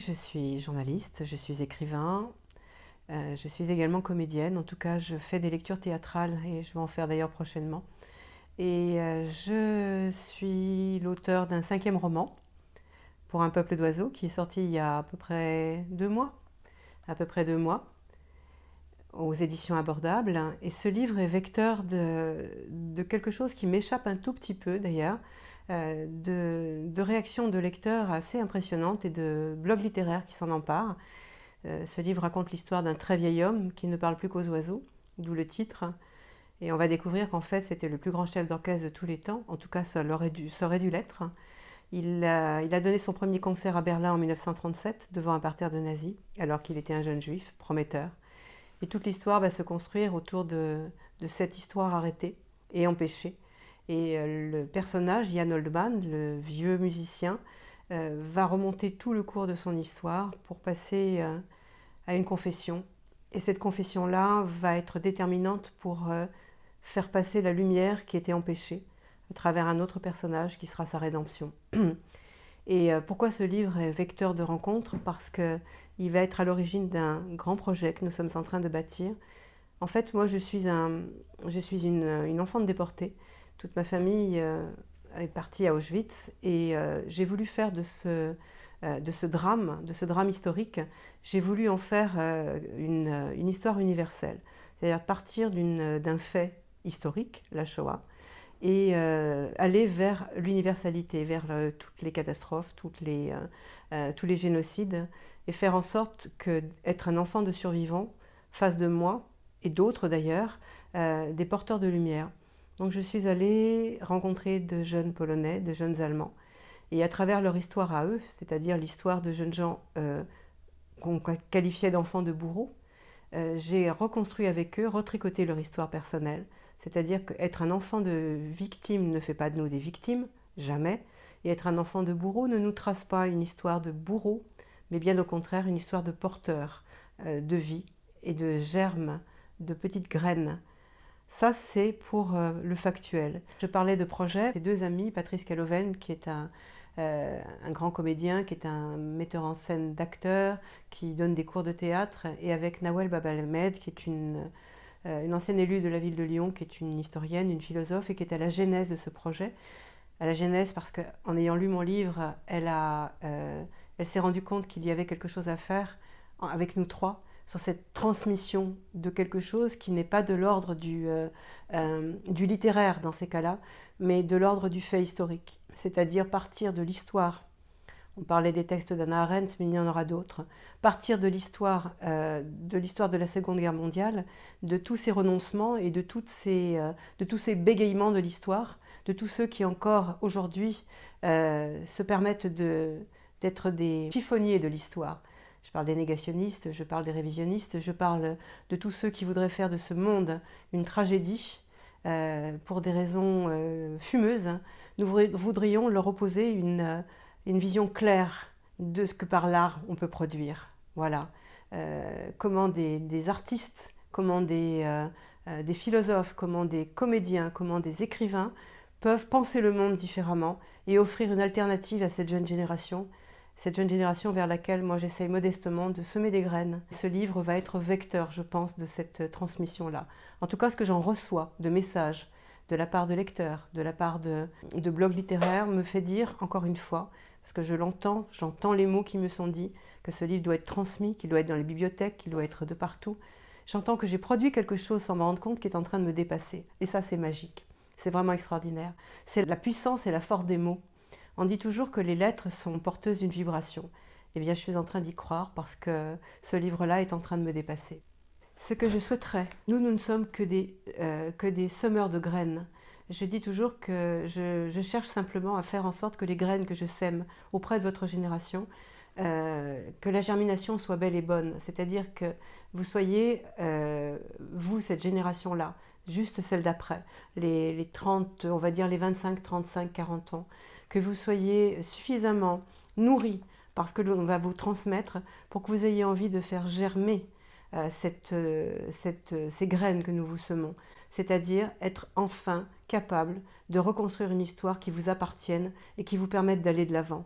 Je suis journaliste, je suis écrivain, je suis également comédienne. En tout cas, je fais des lectures théâtrales et je vais en faire d'ailleurs prochainement. Et je suis l'auteur d'un 5e roman, Pour un peuple d'oiseaux, qui est sorti il y a à peu près 2 mois, aux éditions Abordables. Et ce livre est vecteur de quelque chose qui m'échappe un tout petit peu d'ailleurs, de réactions de lecteurs assez impressionnantes et de blogs littéraires qui s'en emparent. Ce livre raconte l'histoire d'un très vieil homme qui ne parle plus qu'aux oiseaux, d'où le titre. Et on va découvrir qu'en fait, c'était le plus grand chef d'orchestre de tous les temps. En tout cas, ça aurait dû l'être. Il a donné son premier concert à Berlin en 1937 devant un parterre de nazis, alors qu'il était un jeune juif, prometteur. Et toute l'histoire va se construire autour de cette histoire arrêtée et empêchée. Et le personnage, Jan Oldman, le vieux musicien, va remonter tout le cours de son histoire pour passer à une confession. Et cette confession-là va être déterminante pour faire passer la lumière qui était empêchée à travers un autre personnage qui sera sa rédemption. Et pourquoi ce livre est vecteur de rencontre? Parce qu'il va être à l'origine d'un grand projet que nous sommes en train de bâtir. En fait, moi, je suis une enfant de déportée. Toute ma famille est partie à Auschwitz et j'ai voulu faire de ce drame historique, j'ai voulu en faire une histoire universelle. C'est-à-dire partir d'un fait historique, la Shoah, et aller vers l'universalité, vers toutes les catastrophes, tous les génocides, et faire en sorte qu'être un enfant de survivants fasse de moi, et d'autres d'ailleurs, des porteurs de lumière. Donc je suis allée rencontrer de jeunes Polonais, de jeunes Allemands, et à travers leur histoire à eux, c'est-à-dire l'histoire de jeunes gens qu'on qualifiait d'enfants de bourreaux, j'ai reconstruit avec eux, retricoté leur histoire personnelle. C'est-à-dire qu'être un enfant de victime ne fait pas de nous des victimes, jamais. Et être un enfant de bourreau ne nous trace pas une histoire de bourreau, mais bien au contraire une histoire de porteur de vie et de germes, de petites graines. Ça, c'est pour le factuel. Je parlais de projet. J'ai 2 amis, Patrice Calloven, qui est un grand comédien, qui est un metteur en scène d'acteurs, qui donne des cours de théâtre, et avec Nawel Babalmed, qui est une ancienne élue de la ville de Lyon, qui est une historienne, une philosophe, et qui est à la genèse de ce projet. À la genèse parce qu'en ayant lu mon livre, elle s'est rendue compte qu'il y avait quelque chose à faire avec nous trois sur cette transmission de quelque chose qui n'est pas de l'ordre du littéraire dans ces cas-là, mais de l'ordre du fait historique, c'est-à-dire partir de l'histoire. On parlait des textes d'Hannah Arendt, mais il y en aura d'autres. Partir de l'histoire de la Seconde Guerre mondiale, de tous ces renoncements et de tous ces bégayements de l'histoire, de tous ceux qui encore aujourd'hui se permettent d'être des chiffonniers de l'histoire. Je parle des négationnistes, je parle des révisionnistes, je parle de tous ceux qui voudraient faire de ce monde une tragédie pour des raisons fumeuses. Nous voudrions leur opposer une vision claire de ce que par l'art on peut produire. Voilà. Comment des artistes, comment des philosophes, comment des comédiens, comment des écrivains peuvent penser le monde différemment et offrir une alternative à cette jeune génération vers laquelle moi j'essaye modestement de semer des graines. Ce livre va être vecteur, je pense, de cette transmission-là. En tout cas, ce que j'en reçois de messages de la part de lecteurs, de la part de blogs littéraires, me fait dire, encore une fois, parce que j'entends les mots qui me sont dits, que ce livre doit être transmis, qu'il doit être dans les bibliothèques, qu'il doit être de partout. J'entends que j'ai produit quelque chose sans me rendre compte qui est en train de me dépasser. Et ça, c'est magique. C'est vraiment extraordinaire. C'est la puissance et la force des mots. On dit toujours que les lettres sont porteuses d'une vibration. Eh bien, je suis en train d'y croire parce que ce livre-là est en train de me dépasser. Ce que je souhaiterais, nous ne sommes que des semeurs de graines. Je dis toujours que je cherche simplement à faire en sorte que les graines que je sème auprès de votre génération, que la germination soit belle et bonne. C'est-à-dire que vous soyez, vous, cette génération-là, juste celle d'après, les 30, on va dire les 25, 35, 40 ans, que vous soyez suffisamment nourris parce que l'on va vous transmettre pour que vous ayez envie de faire germer ces graines que nous vous semons, c'est-à-dire être enfin capable de reconstruire une histoire qui vous appartienne et qui vous permette d'aller de l'avant.